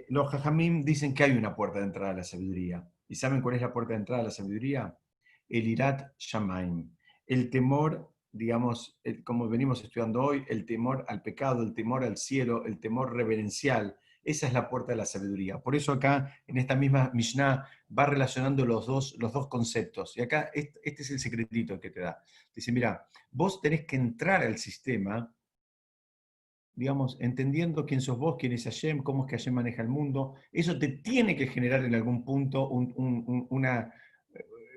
los jajamim dicen que hay una puerta de entrada a la sabiduría. ¿Y saben cuál es la puerta de entrada a la sabiduría? El irat shamaim, el temor, digamos, como venimos estudiando hoy, el temor al pecado, el temor al cielo, el temor reverencial, esa es la puerta de la sabiduría. Por eso acá, en esta misma Mishnah, va relacionando los dos conceptos. Y acá, este es el secretito que te da. Dice, mira, vos tenés que entrar al sistema, digamos, entendiendo quién sos vos, quién es Hashem, cómo es que Hashem maneja el mundo. Eso te tiene que generar en algún punto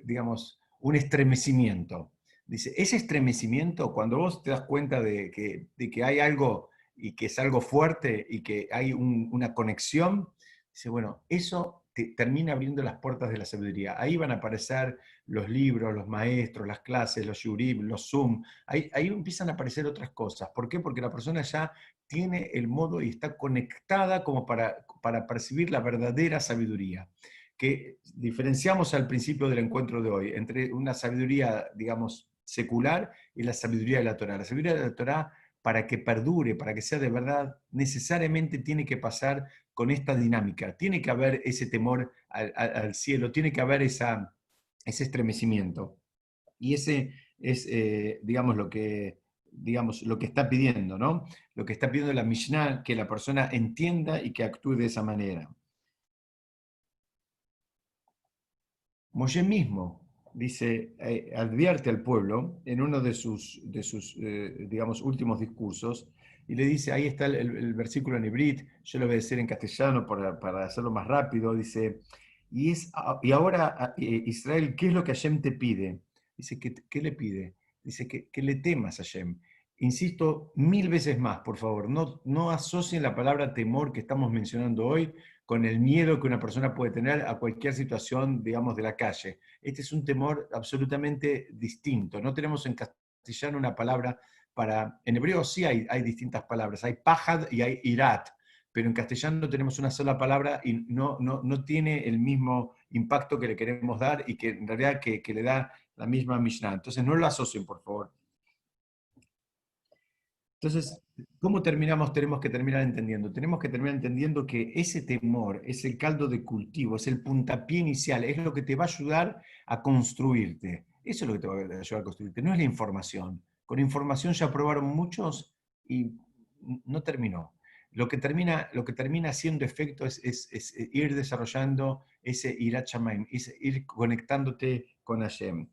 digamos, un estremecimiento. Dice, ese estremecimiento, cuando vos te das cuenta de que hay algo y que es algo fuerte y que hay una conexión, dice, bueno, eso te termina abriendo las puertas de la sabiduría. Ahí van a aparecer los libros, los maestros, las clases, los shurim, los Zoom. Ahí empiezan a aparecer otras cosas. ¿Por qué? Porque la persona ya tiene el modo y está conectada como para percibir la verdadera sabiduría, que diferenciamos al principio del encuentro de hoy, entre una sabiduría, digamos, secular y la sabiduría de la Torá. La sabiduría de la Torá, para que perdure, para que sea de verdad, necesariamente tiene que pasar con esta dinámica. Tiene que haber ese temor al cielo, tiene que haber ese estremecimiento. Y ese es, digamos, lo que está pidiendo, ¿no? Lo que está pidiendo la Mishnah, que la persona entienda y que actúe de esa manera. Moshe mismo dice, advierte al pueblo en uno de sus digamos, últimos discursos, y le dice, ahí está el versículo en Ibrit, yo lo voy a decir en castellano para hacerlo más rápido, dice, y ahora Israel, ¿qué es lo que Hashem te pide? Dice, ¿qué le pide? Dice que le temas a Hashem. Insisto 1000 veces más, por favor, no asocien la palabra temor que estamos mencionando hoy con el miedo que una persona puede tener a cualquier situación, digamos, de la calle. Este es un temor absolutamente distinto. No tenemos en castellano una palabra para... En hebreo sí hay distintas palabras. Hay pajad y hay irat, pero en castellano tenemos una sola palabra y no tiene el mismo impacto que le queremos dar y que en realidad que le da la misma Mishnah. Entonces no lo asocien, por favor. Entonces, ¿cómo terminamos? Tenemos que terminar entendiendo. Tenemos que terminar entendiendo que ese temor es el caldo de cultivo, es el puntapié inicial, es lo que te va a ayudar a construirte. Eso es lo que te va a ayudar a construirte, no es la información. Con información ya probaron muchos y no terminó. Lo que termina haciendo efecto es ir desarrollando ese Irat Shamayim, ir conectándote con Hashem.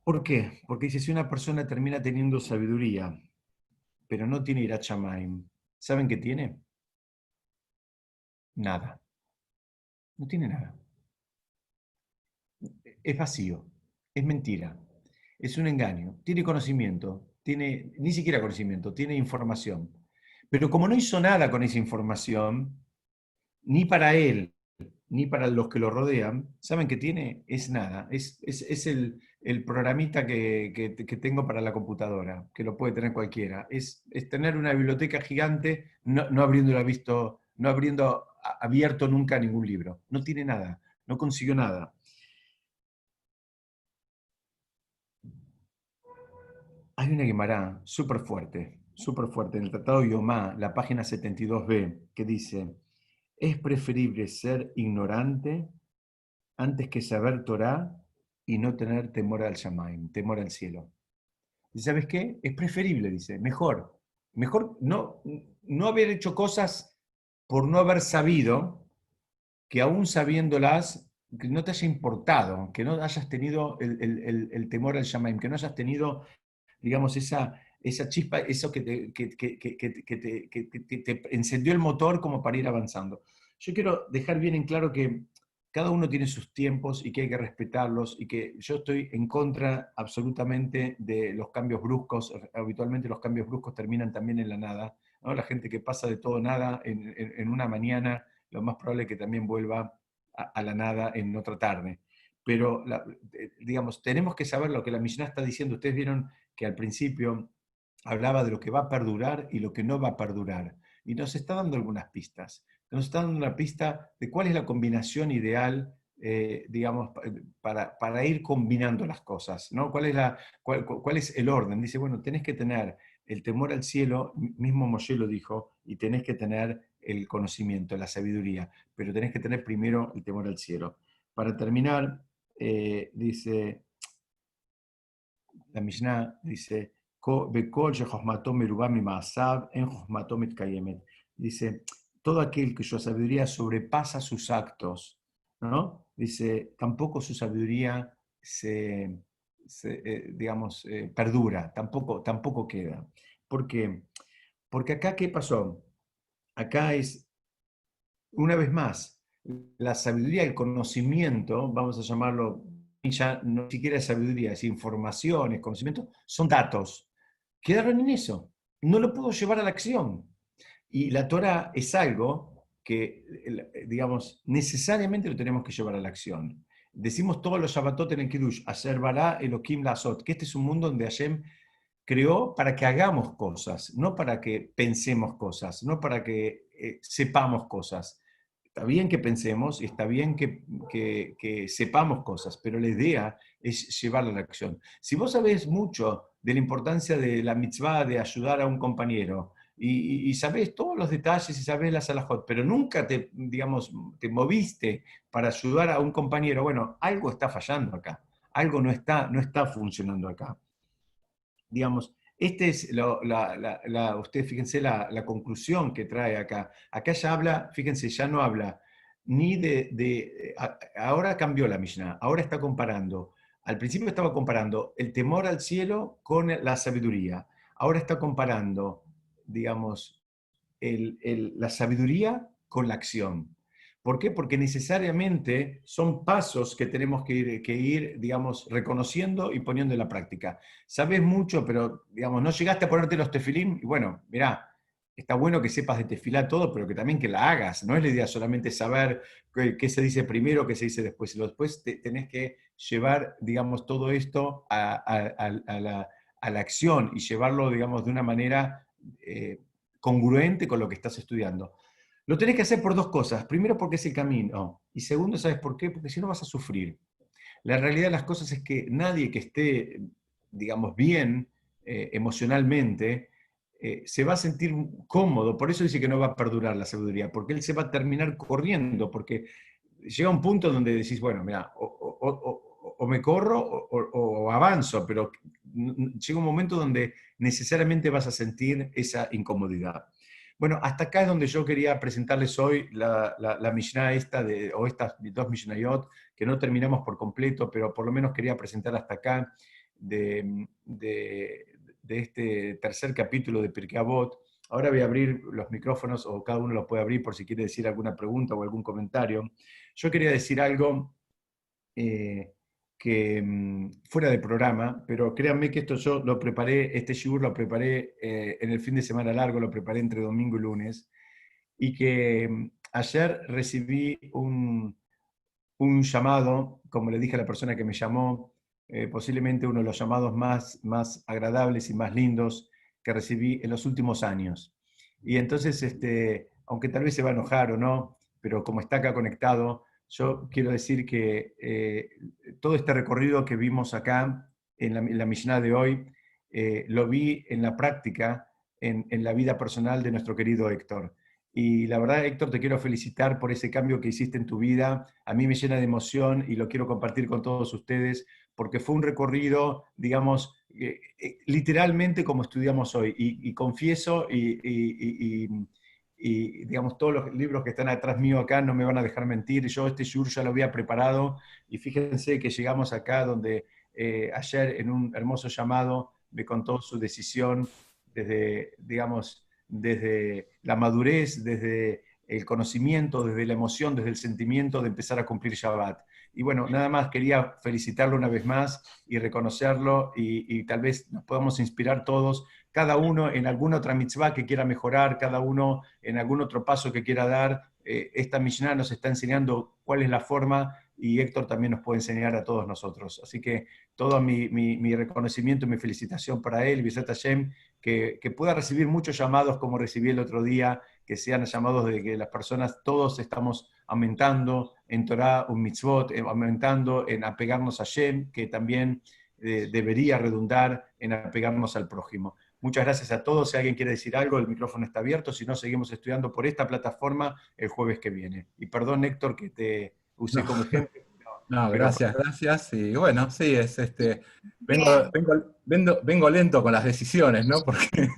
¿Por qué? Porque dice, si una persona termina teniendo sabiduría, pero no tiene Irat Shamayim, ¿saben qué tiene? Nada. No tiene nada. Es vacío, es mentira, es un engaño. Tiene conocimiento, ni siquiera conocimiento, tiene información. Pero como no hizo nada con esa información, ni para él, ni para los que lo rodean, ¿saben qué tiene? Es nada. Es el programita que tengo para la computadora, que lo puede tener cualquiera. Es tener una biblioteca gigante, no habiendo abierto nunca ningún libro. No tiene nada, no consiguió nada. Hay una Guemará súper fuerte, en el Tratado de Yomá, la página 72b, que dice, es preferible ser ignorante antes que saber Torah y no tener temor al Shamaim, temor al cielo. ¿Y sabes qué? Es preferible, dice, mejor no haber hecho cosas por no haber sabido, que aún sabiéndolas, que no te haya importado, que no hayas tenido el temor al Shamaim, que no hayas tenido, digamos, esa chispa, eso que te encendió el motor como para ir avanzando. Yo quiero dejar bien en claro que cada uno tiene sus tiempos y que hay que respetarlos y que yo estoy en contra absolutamente de los cambios bruscos. Habitualmente los cambios bruscos terminan también en la nada, ¿no? La gente que pasa de todo nada en una mañana, lo más probable es que también vuelva a la nada en otra tarde. Pero, digamos, tenemos que saber lo que la Mishnah está diciendo. Ustedes vieron que al principio hablaba de lo que va a perdurar y lo que no va a perdurar. Y nos está dando algunas pistas. Nos está dando una pista de cuál es la combinación ideal, digamos, para ir combinando las cosas, ¿no? ¿Cuál es el orden? Dice, bueno, tenés que tener el temor al cielo, mismo Moshe lo dijo, y tenés que tener el conocimiento, la sabiduría, pero tenés que tener primero el temor al cielo. Para terminar, dice, la Mishnah dice, Dice, todo aquel cuya sabiduría sobrepasa sus actos, ¿no? Dice, tampoco su sabiduría digamos, perdura, tampoco queda. ¿Por qué? Porque acá, ¿qué pasó? Acá es, una vez más, la sabiduría, el conocimiento, vamos a llamarlo, ya no siquiera es sabiduría, es información, es conocimiento, son datos. Quedaron en eso. No lo puedo llevar a la acción. Y la Torah es algo que, digamos, necesariamente lo tenemos que llevar a la acción. Decimos todos los Shabbatot en el Kiddush, Asher bara Elohim la'asot, que este es un mundo donde Hashem creó para que hagamos cosas, no para que pensemos cosas, no para que sepamos cosas. Está bien que pensemos y está bien que sepamos cosas, pero la idea es llevarla a la acción. Si vos sabés mucho de la importancia de la mitzvah de ayudar a un compañero, y sabés todos los detalles y sabés las halajot, pero nunca digamos, te moviste para ayudar a un compañero, bueno, algo está fallando acá, algo no está funcionando acá. Digamos, este es usted fíjense la conclusión que trae acá. Acá ya habla, fíjense, ya no habla ni ahora cambió la Mishnah, ahora está comparando. Al principio estaba comparando el temor al cielo con la sabiduría. Ahora está comparando, digamos, la sabiduría con la acción. ¿Por qué? Porque necesariamente son pasos que tenemos que ir, digamos, reconociendo y poniendo en la práctica. Sabes mucho, pero, digamos, no llegaste a ponerte los tefilín, y bueno, mirá, está bueno que sepas de tefilá todo, pero que también que la hagas. No es la idea solamente saber qué se dice primero, qué se dice después, sino después tenés que llevar, digamos, todo esto a la acción y llevarlo, digamos, de una manera congruente con lo que estás estudiando. Lo tenés que hacer por dos cosas. Primero, porque es el camino. Y segundo, ¿sabes por qué? Porque si no vas a sufrir. La realidad de las cosas es que nadie que esté, digamos, bien emocionalmente, se va a sentir cómodo. Por eso dice que no va a perdurar la sabiduría, porque él se va a terminar corriendo, porque llega un punto donde decís, bueno, mira, o me corro o avanzo, pero llega un momento donde necesariamente vas a sentir esa incomodidad. Bueno, hasta acá es donde yo quería presentarles hoy la Mishnah o estas dos Mishnayot, que no terminamos por completo, pero por lo menos quería presentar hasta acá de este tercer capítulo de Pirkei Avot. Ahora voy a abrir los micrófonos, o cada uno los puede abrir por si quiere decir alguna pregunta o algún comentario. Yo quería decir algo que fuera de programa, pero créanme que esto yo lo preparé, este shiur lo preparé en el fin de semana largo, lo preparé entre domingo y lunes, y que ayer recibí un llamado, como le dije a la persona que me llamó, posiblemente uno de los llamados más agradables y más lindos que recibí en los últimos años. Y entonces, aunque tal vez se va a enojar o no, pero como está acá conectado, yo quiero decir que todo este recorrido que vimos acá en la Mishnah de hoy, lo vi en la práctica, en la vida personal de nuestro querido Héctor. Y la verdad, Héctor, te quiero felicitar por ese cambio que hiciste en tu vida. A mí me llena de emoción y lo quiero compartir con todos ustedes, porque fue un recorrido, digamos, literalmente como estudiamos hoy. Y confieso y, digamos, todos los libros que están atrás mío acá no me van a dejar mentir. Yo este shiur ya lo había preparado y fíjense que llegamos acá donde ayer en un hermoso llamado me contó su decisión desde, digamos, desde la madurez, desde el conocimiento, desde la emoción, desde el sentimiento de empezar a cumplir Shabbat. Y bueno, nada más quería felicitarlo una vez más y reconocerlo y tal vez nos podamos inspirar todos, cada uno en alguna otra mitzvah que quiera mejorar, cada uno en algún otro paso que quiera dar. Esta Mishnah nos está enseñando cuál es la forma y Héctor también nos puede enseñar a todos nosotros. Así que todo mi reconocimiento y mi felicitación para él, B'ezrat Hashem, que pueda recibir muchos llamados como recibí el otro día, que sean llamados de que las personas, todos estamos aumentando en Torah, un mitzvot, aumentando en apegarnos a Hashem, que también debería redundar en apegarnos al prójimo. Muchas gracias a todos. Si alguien quiere decir algo, el micrófono está abierto. Si no, seguimos estudiando por esta plataforma el jueves que viene. Y perdón, Héctor, que te usé como ejemplo. No, gracias. Y bueno, sí, vengo lento con las decisiones, ¿no? Porque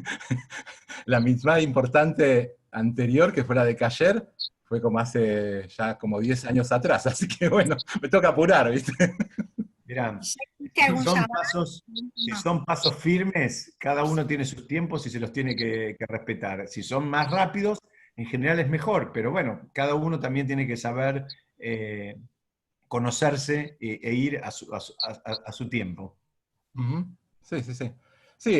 la mitzvah importante anterior, que fue la de Cayer, fue como hace ya como 10 años atrás, así que bueno, me toca apurar, ¿viste? Mirá, ¿Hiciste algún llamado? si son pasos firmes, cada uno tiene sus tiempos y se los tiene que respetar. Si son más rápidos, en general es mejor, pero bueno, cada uno también tiene que saber conocerse e ir a su tiempo. Ujú. Sí, sí, sí. Sí,